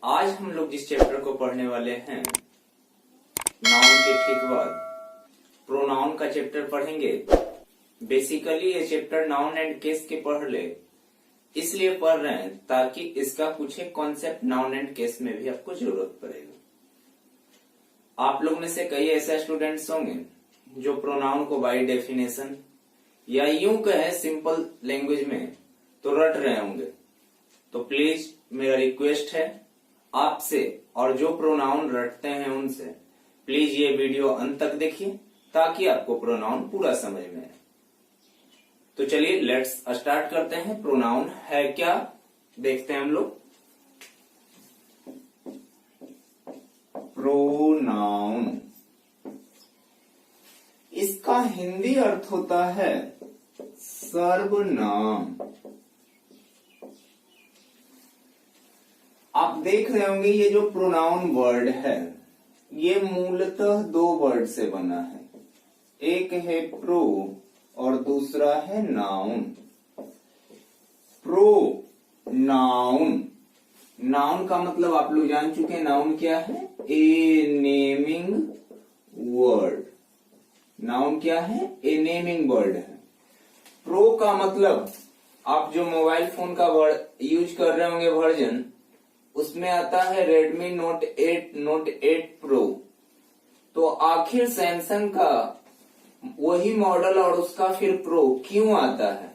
आज हम लोग जिस चैप्टर को पढ़ने वाले हैं, नाउन के ठीक बाद प्रोनाउन का चैप्टर पढ़ेंगे। बेसिकली ये चैप्टर नाउन एंड केस के पढ़ ले, इसलिए पढ़ रहे हैं ताकि इसका कुछ एक कॉन्सेप्ट नाउन एंड केस में भी आपको जरूरत पड़ेगा। आप लोग में से कई ऐसे स्टूडेंट्स होंगे जो प्रोनाउन को बाय डेफिनेशन या यूं कहे सिंपल लैंग्वेज में तो रट रहे होंगे। तो प्लीज मेरा रिक्वेस्ट है आपसे, और जो प्रोनाउन रटते हैं उनसे, प्लीज ये वीडियो अंत तक देखिए ताकि आपको प्रोनाउन पूरा समझ में आए। तो चलिए लेट्स स्टार्ट करते हैं। प्रोनाउन है क्या देखते हैं हम लोग। प्रोनाउन, इसका हिंदी अर्थ होता है सर्वनाम। आप देख रहे होंगे ये जो प्रोनाउन वर्ड है ये मूलतः दो वर्ड से बना है, एक है प्रो और दूसरा है नाउन। प्रो नाउन, नाउन का मतलब आप लोग जान चुके हैं। नाउन क्या है? ए नेमिंग वर्ड। नाउन क्या है? ए नेमिंग वर्ड है। प्रो का मतलब आप जो मोबाइल फोन का वर्ड यूज कर रहे होंगे वर्जन, उसमें आता है रेडमी नोट 8 प्रो। तो आखिर सैमसंग का वही मॉडल और उसका फिर प्रो क्यों आता है?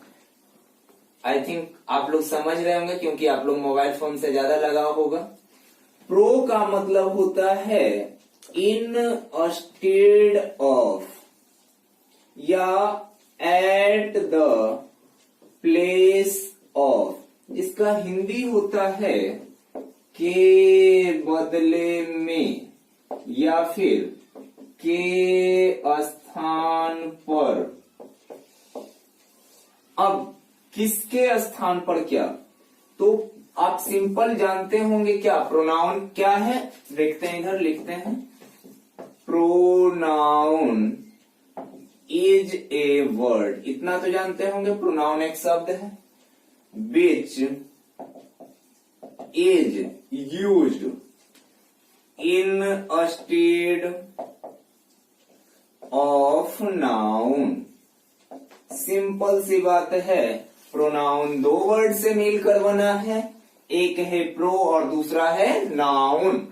आई थिंक आप लोग समझ रहे होंगे क्योंकि आप लोग मोबाइल फोन से ज्यादा लगाव होगा। प्रो का मतलब होता है इन स्टेड ऑफ या एट द प्लेस ऑफ। इसका हिंदी होता है के बदले में या फिर के स्थान पर। अब किसके स्थान पर क्या, तो आप सिंपल जानते होंगे क्या प्रोनाउन क्या है। देखते हैं, इधर लिखते हैं। प्रोनाउन इज ए वर्ड, इतना तो जानते होंगे। प्रोनाउन एक शब्द है which is used in a state of noun। Simple सी बात है, प्रोनाउन दो वर्ड से मिलकर बना है, एक है प्रो और दूसरा है नाउन।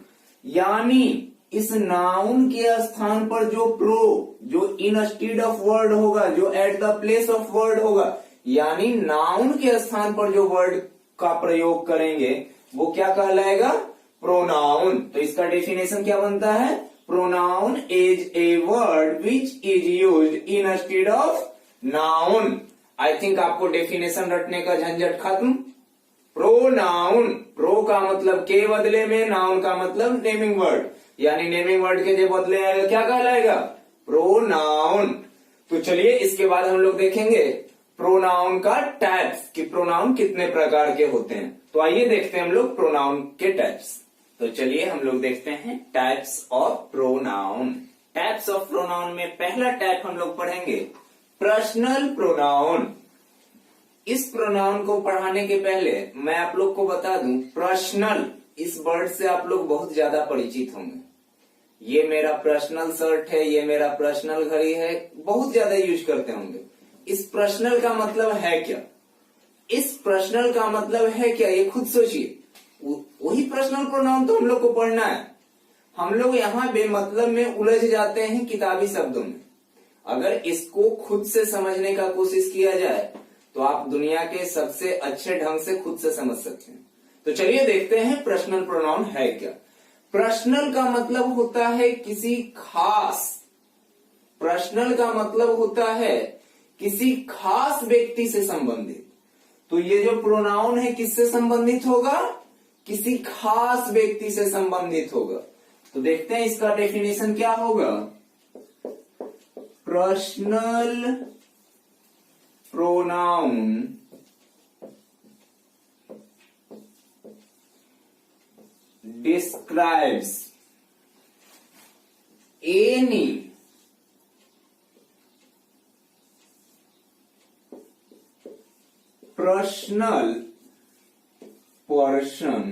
यानी इस नाउन के स्थान पर जो प्रो, जो इन स्टेड ऑफ वर्ड होगा, जो eight the place of word होगा, यानी नाउन के स्थान पर जो वर्ड का प्रयोग करेंगे वो क्या कहलाएगा? प्रोनाउन। तो इसका डेफिनेशन क्या बनता है? Pronoun is a word which is used instead of noun. I think आपको डेफिनेशन रटने का झंझट खत्म। प्रोनाउन, प्रो का मतलब के बदले में, नाउन का मतलब नेमिंग वर्ड, यानी नेमिंग वर्ड के जो बदले आएगा क्या कहलाएगा? प्रोनाउन। तो चलिए इसके बाद हम लोग देखेंगे प्रोनाउन का टाइप्स, कि प्रोनाउन कितने प्रकार के होते हैं। तो आइए देखते हैं हम लोग प्रोनाउन के टाइप्स। तो चलिए हम लोग देखते हैं types of pronoun. Types of pronoun में पहला टाइप हम लोग पढ़ेंगे पर्सनल प्रोनाउन। इस प्रोनाउन को पढ़ाने के पहले मैं आप लोग को बता दूं, पर्सनल इस वर्ड से आप लोग बहुत ज्यादा परिचित होंगे। ये मेरा पर्सनल शर्ट है, ये मेरा पर्सनल घड़ी है, बहुत ज्यादा यूज करते होंगे। इस पर्सनल का मतलब है क्या? इस पर्सनल का मतलब है क्या, ये खुद सोचिए। वही पर्सनल प्रोनाउन तो हम लोग को पढ़ना है। हम लोग यहाँ बेमतलब में उलझ जाते हैं किताबी शब्दों में। अगर इसको खुद से समझने का कोशिश किया जाए तो आप दुनिया के सबसे अच्छे ढंग से खुद से समझ सकते हैं। तो चलिए देखते हैं पर्सनल प्रोनाउन है क्या। पर्सनल का मतलब होता है किसी खास, पर्सनल का मतलब होता है किसी खास व्यक्ति से संबंधित। तो ये जो प्रोनाउन है किससे संबंधित होगा? किसी खास व्यक्ति से संबंधित होगा। तो देखते हैं इसका डेफिनेशन क्या होगा। Personal pronoun describes any personal person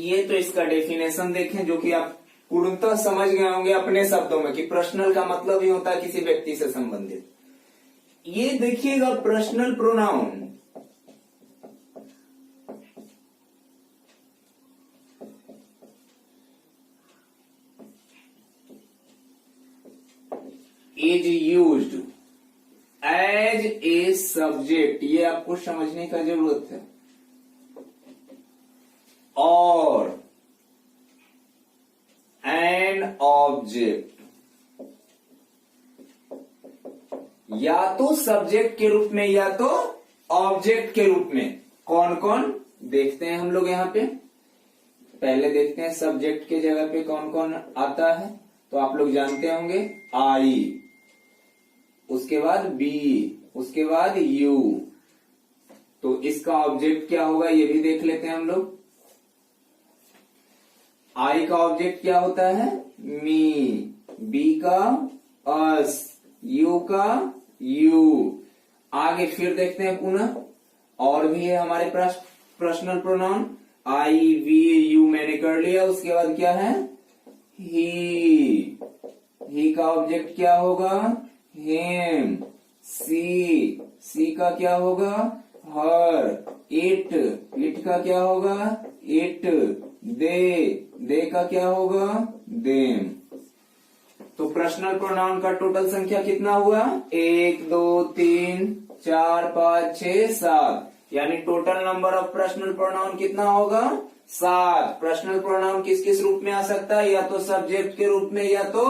ये तो इसका डेफिनेशन देखें, जो कि आप पूर्णतः समझ गए होंगे अपने शब्दों में कि पर्सनल का मतलब ही होता है किसी व्यक्ति से संबंधित। ये देखिएगा personal pronoun is used as a subject, ये आपको समझने का जरूरत है, और एन ऑब्जेक्ट, या तो सब्जेक्ट के रूप में या तो ऑब्जेक्ट के रूप में। कौन कौन देखते हैं हम लोग यहाँ पे, पहले देखते हैं सब्जेक्ट के जगह पे कौन कौन आता है। तो आप लोग जानते होंगे आई, उसके बाद बी, उसके बाद यू। तो इसका ऑब्जेक्ट क्या होगा ये भी देख लेते हैं हम लोग। आई का ऑब्जेक्ट क्या होता है, मी, बी का अस, यू का यू। आगे फिर देखते हैं पुनः, और भी है हमारे पास personal pronoun, I we you मैंने कर लिया। उसके बाद क्या है, ही का ऑब्जेक्ट क्या होगा, हिम। सी का क्या होगा, हर। इट का क्या होगा, इट। दे का क्या होगा, देम। तो पर्सनल प्रोनाउन का टोटल संख्या कितना हुआ, 1 2 3 4 5 6 7, यानी total number of personal pronoun कितना होगा, 7। पर्सनल प्रोनाउन किस किस रूप में आ सकता है, या तो सब्जेक्ट के रूप में या तो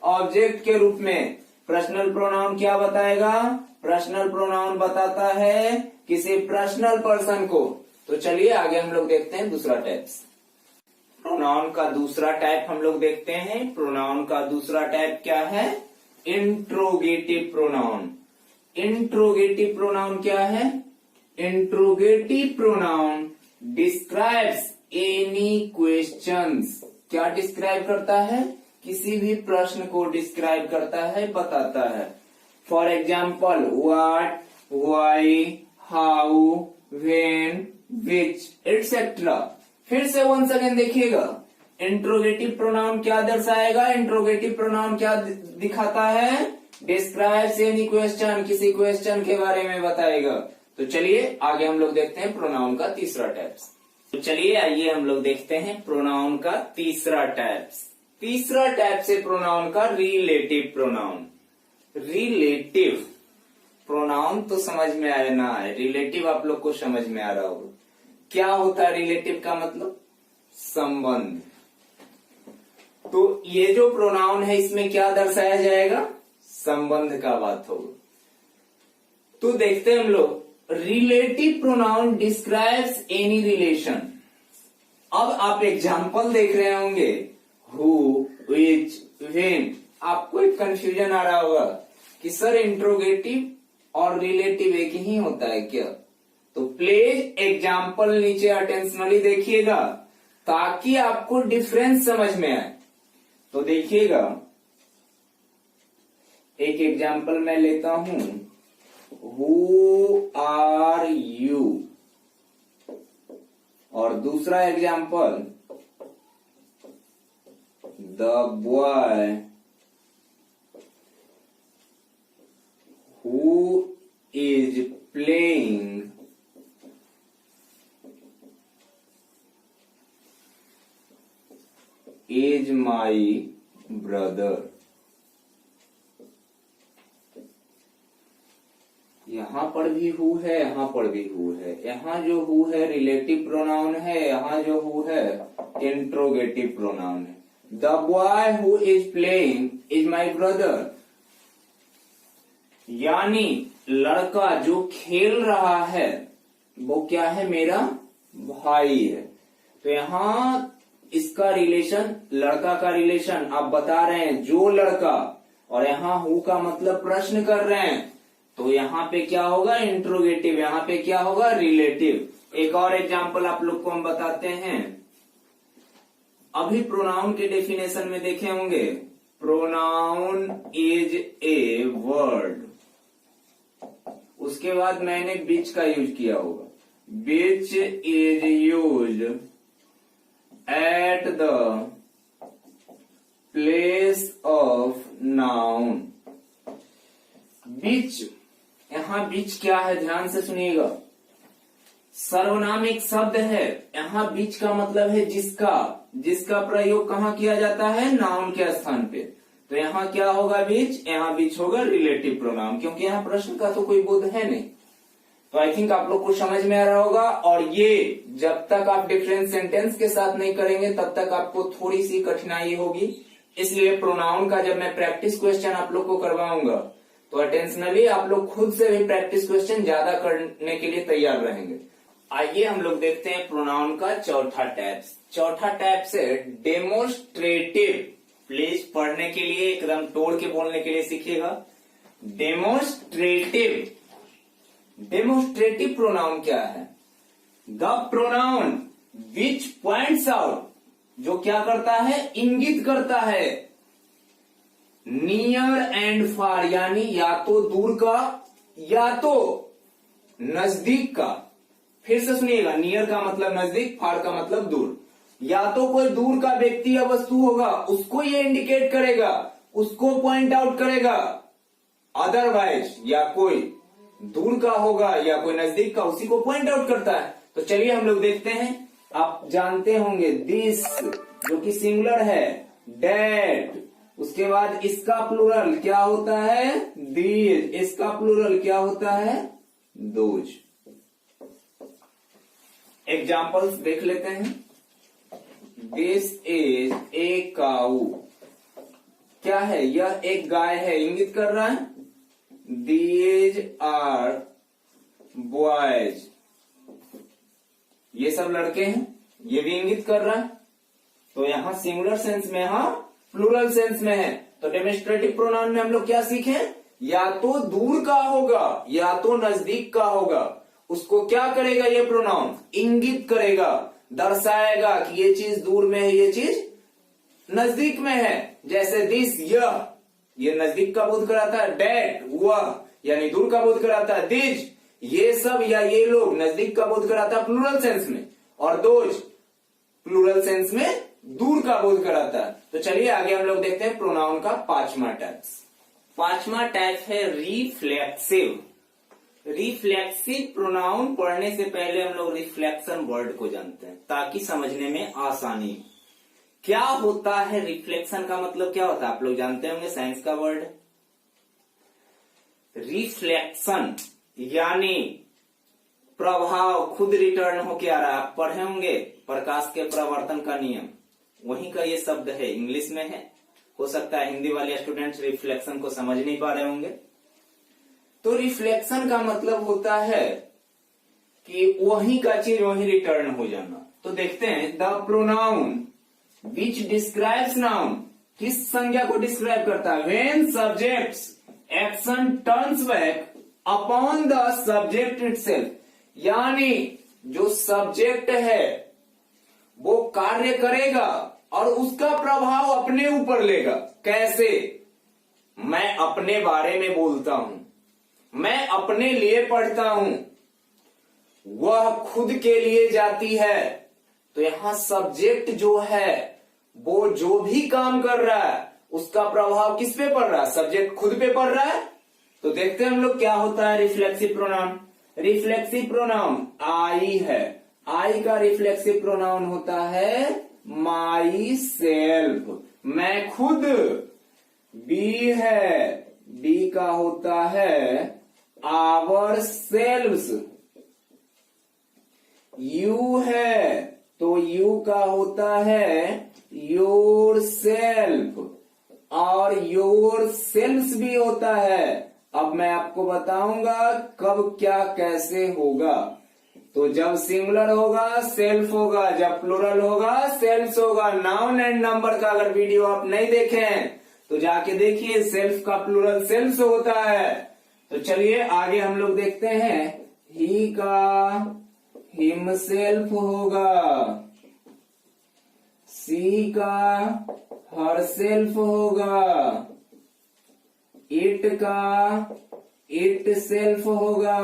ऑब्जेक्ट के रूप में। पर्सनल प्रोनाउन क्या बताएगा, पर्सनल प्रोनाउन बताता है किसी पर्सनल पर्सन को। तो चलिए आगे हम लोग देखते हैं दूसरा टाइप्स। प्रोनाउन का दूसरा टाइप हम लोग देखते हैं। प्रोनाउन का दूसरा टाइप क्या है, इंट्रोगेटिव प्रोनाउन। इंट्रोगेटिव प्रोनाउन क्या है, interrogative pronoun describes any questions. क्या डिस्क्राइब करता है, किसी भी प्रश्न को डिस्क्राइब करता है, बताता है। For example what, why, how, when, which, etcetera. फिर से वंस अगेन देखिएगा, इंट्रोगेटिव प्रोनाउन क्या दर्शाएगा, इंट्रोगेटिव प्रोनाउन क्या दिखाता है, डिस्क्राइब्स एनी क्वेश्चन, किसी क्वेश्चन के बारे में बताएगा। तो चलिए आगे हम लोग देखते हैं प्रोनाउन का तीसरा टाइप्स। तो चलिए आइए हम लोग देखते हैं प्रोनाउन का तीसरा टाइप्स। तीसरा टाइप से प्रोनाउन का रिलेटिव प्रोनाउन। रिलेटिव प्रोनाउन तो समझ में आया ना है, रिलेटिव आप लोग को समझ में आ रहा होगा। क्या होता है रिलेटिव का मतलब, संबंध। तो ये जो प्रोनाउन है इसमें क्या दर्शाया जाएगा, संबंध का बात होगा। तो देखते हैं हम लोग, relative pronoun describes any relation. अब आप एग्जाम्पल देख रहे होंगे, हु, विच, व्हेन। आपको एक कंफ्यूजन आ रहा होगा कि सर इंट्रोगेटिव और रिलेटिव एक ही होता है क्या। तो प्लीज एग्जाम्पल नीचे अटेंशनली देखिएगा ताकि आपको डिफरेंस समझ में आए। तो देखिएगा, एक एग्जाम्पल मैं लेता हूं, हु आर यू, और दूसरा example, the boy who is playing is my brother. यहां पर भी हु है, यहां पर भी हु है। यहां जो हु है रिलेटिव प्रोनाउन है, यहां जो हु है इंट्रोगेटिव प्रोनाउन है। The boy who is playing is my brother, यानी लड़का जो खेल रहा है वो क्या है, मेरा भाई है। तो यहां इसका रिलेशन, लड़का का रिलेशन आप बता रहे हैं जो लड़का, और यहां हु का मतलब प्रश्न कर रहे हैं। तो यहां पे क्या होगा, इंट्रोगेटिव, यहां पे क्या होगा, रिलेटिव। एक और एग्जांपल आप लोग को हम बताते हैं। अभी प्रोनाउन के डेफिनेशन में देखे होंगे, प्रोनाउन इज ए वर्ड। उसके बाद मैंने बीच का यूज किया होगा, बीच is used at the place of noun. बीच, यहां बीच क्या है ध्यान से सुनिएगा। सर्वनाम एक शब्द है, यहां बीच का मतलब है जिसका, जिसका प्रयोग कहां किया जाता है, नाउन के स्थान पे। तो यहाँ क्या होगा बीच, यहाँ बीच होगा रिलेटिव प्रोनाउन, क्योंकि यहाँ प्रश्न का तो कोई बोध है नहीं। तो आई थिंक आप लोग को समझ में आ रहा होगा। और ये जब तक आप डिफरेंस सेंटेंस के साथ नहीं करेंगे तब तक आपको थोड़ी सी कठिनाई होगी। इसलिए प्रोनाउन का जब मैं प्रैक्टिस क्वेश्चन आप लोग को करवाऊंगा तो अटेंशनली आप लोग खुद से भी प्रैक्टिस क्वेश्चन ज्यादा करने के लिए तैयार रहेंगे। आइए हम लोग देखते हैं प्रोनाउन का चौथा टाइप। चौथा टाइप से डेमोस्ट्रेटिव। प्लीज पढ़ने के लिए एकदम तोड़ के बोलने के लिए सीखिएगा। डेमोस्ट्रेटिव। डेमोस्ट्रेटिव प्रोनाउन क्या है? The pronoun which points out, जो क्या करता है, इंगित करता है, नियर एंड फार, यानी या तो दूर का या तो नजदीक का। फिर से सुनिएगा, नियर का मतलब नजदीक, फार का मतलब दूर। या तो कोई दूर का व्यक्ति या वस्तु होगा उसको ये इंडिकेट करेगा, उसको पॉइंट आउट करेगा। अदरवाइज या कोई दूर का होगा या कोई नजदीक का, उसी को पॉइंट आउट करता है। तो चलिए हम लोग देखते हैं। आप जानते होंगे दिस जो कि सिंगुलर है, डैट, उसके बाद इसका प्लूरल क्या होता है, दीज, इसका प्लूरल क्या होता है, दोज। एग्जाम्पल्स देख लेते हैं। दिस इज ए काऊ, क्या है, यह एक गाय है, इंगित कर रहा है। दीज आर बॉयज, ये सब लड़के हैं, ये भी इंगित कर रहा है। तो यहां सिंगुलर सेंस में, यहां प्लूरल सेंस में है। तो डेमोस्ट्रेटिव प्रोनाउन में हम लोग क्या सीखे, या तो दूर का होगा या तो नजदीक का होगा, उसको क्या करेगा ये प्रोनाउन, इंगित करेगा, दर्शाएगा कि ये चीज दूर में है, ये चीज नजदीक में है। जैसे दिस, यह, ये नजदीक का बोध कराता है। डैट, वह, यानी दूर का बोध कराता है। दिज, ये सब या ये लोग, नजदीक का बोध कराता है प्लूरल सेंस में। और दोज, प्लूरल सेंस में दूर का बोध कराता है। तो चलिए आगे हम लोग देखते हैं प्रोनाउन का पांचवा टाइप। पांचवा टाइप है रिफ्लेक्सिव। रिफ्लेक्सिव प्रोनाउन पढ़ने से पहले हम लोग रिफ्लेक्शन वर्ड को जानते हैं ताकि समझने में आसानी। क्या होता है रिफ्लेक्शन का मतलब क्या होता है, आप लोग जानते होंगे, साइंस का वर्ड। रिफ्लेक्शन यानी प्रभाव खुद रिटर्न होके आ रहा है। आप पढ़े होंगे प्रकाश के प्रवर्तन का नियम, वहीं का ये शब्द है, इंग्लिश में है। हो सकता है हिंदी वाले स्टूडेंट्स रिफ्लेक्शन को समझ नहीं पा रहे होंगे। तो रिफ्लेक्शन का मतलब होता है कि वहीं का चीज वहीं रिटर्न हो जाना। तो देखते हैं, the pronoun which describes noun, किस संज्ञा को डिस्क्राइब करता है, when subjects action turns back upon the subject itself, यानी जो सब्जेक्ट है वो कार्य करेगा और उसका प्रभाव अपने ऊपर लेगा। कैसे, मैं अपने बारे में बोलता हूं, मैं अपने लिए पढ़ता हूं, वह खुद के लिए जाती है। तो यहां सब्जेक्ट जो है वो जो भी काम कर रहा है उसका प्रभाव किस पे पड़ रहा है, सब्जेक्ट खुद पे पड़ रहा है। तो देखते हैं हम लोग क्या होता है रिफ्लेक्सिव प्रोनाउन। रिफ्लेक्सिव प्रोनाउन आई है, आई का रिफ्लेक्सिव प्रोनाउन होता है माई सेल्फ, मैं खुद। बी है, बी का होता है आवर सेल्व्स। यू है तो यू का होता है योर सेल्फ, और योर सेल्फ्स भी होता है। अब मैं आपको बताऊंगा कब क्या कैसे होगा। तो जब सिंगुलर होगा सेल्फ होगा, जब प्लूरल होगा सेल्फ्स होगा। नाउन एंड नंबर का अगर वीडियो आप नहीं देखे हैं तो जाके देखिए, सेल्फ का प्लूरल सेल्फ्स होता है। तो चलिए आगे हम लोग देखते हैं, ही का हिमसेल्फ होगा, सी का हर सेल्फ होगा, इट का इट सेल्फ होगा,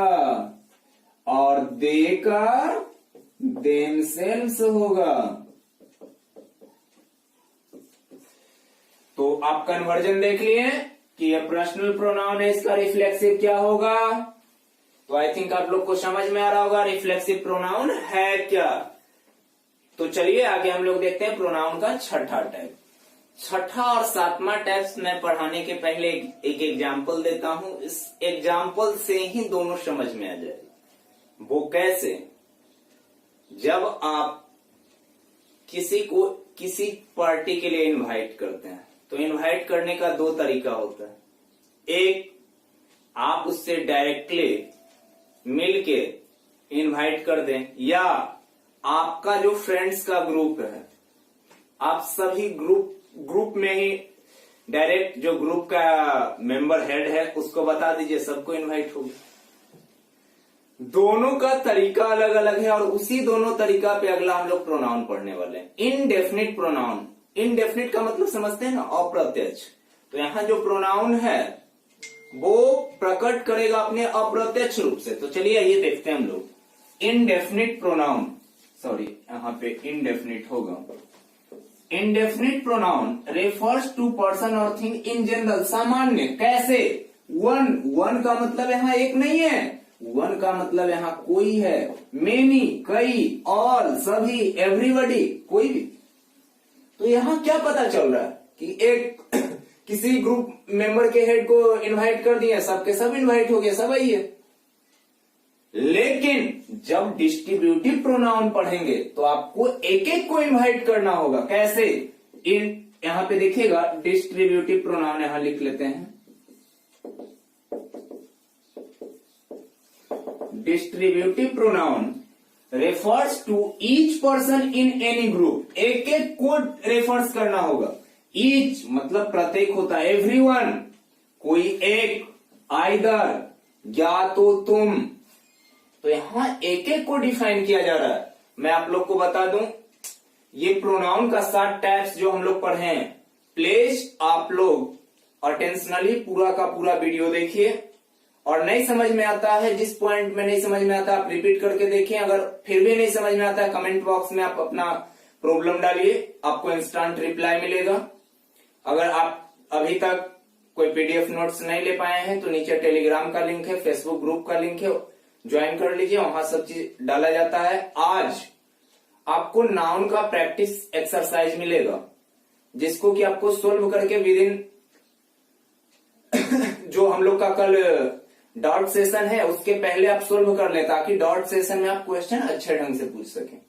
और दे का देम सेल्फ होगा। तो आप कन्वर्जन देख लिए कि ये पर्सनल प्रोनाउन है, इसका रिफ्लेक्सिव क्या होगा। तो आई थिंक आप लोग को समझ में आ रहा होगा रिफ्लेक्सिव प्रोनाउन है क्या। तो चलिए आगे हम लोग देखते हैं प्रोनाउन का छठा टाइप। छठा और सातवां टाइप्स मैं पढ़ाने के पहले एक एग्जाम्पल देता हूं, इस एग्जाम्पल से ही दोनों समझ में आ जाए। वो कैसे, जब आप किसी को किसी पार्टी के लिए इनवाइट करते हैं तो इनवाइट करने का दो तरीका होता है। एक, आप उससे डायरेक्टली मिलके इनवाइट कर दें, या आपका जो फ्रेंड्स का ग्रुप है आप सभी ग्रुप में ही डायरेक्ट जो ग्रुप का मेंबर हेड है उसको बता दीजिए सबको इनवाइट होगी। दोनों का तरीका अलग अलग है और उसी दोनों तरीका पे अगला हम लोग प्रोनाउन पढ़ने वाले हैं। इनडेफिनिट प्रोनाउन, इनडेफिनिट का मतलब समझते हैं ना, अप्रत्यक्ष। तो यहां जो प्रोनाउन है वो प्रकट करेगा अपने अप्रत्यक्ष रूप से। तो चलिए ये देखते हैं हम लोग। इनडेफिनिट प्रोनाउन, सॉरी यहां पे इनडेफिनिट होगा। Indefinite pronoun refers to person और थिंग इन जनरल, सामान्य। कैसे? वन का मतलब यहां एक नहीं है, वन का मतलब यहां कोई है, मेनी कई, ऑल सभी, एवरीबॉडी कोई भी। तो यहां क्या पता चल रहा है कि एक किसी ग्रुप मेंबर के हेड को इनवाइट कर दिया, सबके सब इनवाइट हो गए, सब आइए। लेकिन जब डिस्ट्रीब्यूटिव प्रोनाउन पढ़ेंगे तो आपको एक एक को इनवाइट करना होगा। कैसे? यहां पे देखिएगा डिस्ट्रीब्यूटिव प्रोनाउन यहां लिख लेते हैं। Distributive pronoun refers to each person in any group, एक एक को रेफर्स करना होगा। ईच मतलब प्रत्येक होता है, एवरीवन कोई एक, आइदर या तो तुम। तो यहां एक एक को डिफाइन किया जा रहा है। मैं आप लोग को बता दूं, ये प्रोनाउन का 7 टाइप्स जो हम लोग पढ़े हैं, प्लीज आप लोग अटेंशनली पूरा का पूरा वीडियो देखिए। और नहीं समझ में आता है, जिस पॉइंट में नहीं समझ में आता आप रिपीट करके देखिए। अगर फिर भी नहीं समझ में आता है कमेंट बॉक्स में आप अपना प्रॉब्लम डालिए, आपको इंस्टेंट रिप्लाई मिलेगा। अगर आप अभी तक कोई पीडीएफ नोट्स नहीं ले पाए हैं तो नीचे टेलीग्राम का लिंक है, फेसबुक ग्रुप का लिंक है, ज्वाइन कर लीजिए, वहां सब चीज डाला जाता है। आज आपको नाउन का प्रैक्टिस एक्सरसाइज मिलेगा जिसको कि आपको सोल्व करके विद इन जो हम लोग का कल डॉट सेशन है उसके पहले आप सोल्व कर ले, ताकि डॉट सेशन में आप क्वेश्चन अच्छे ढंग से पूछ सकें।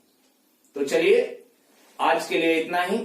तो चलिए आज के लिए इतना ही।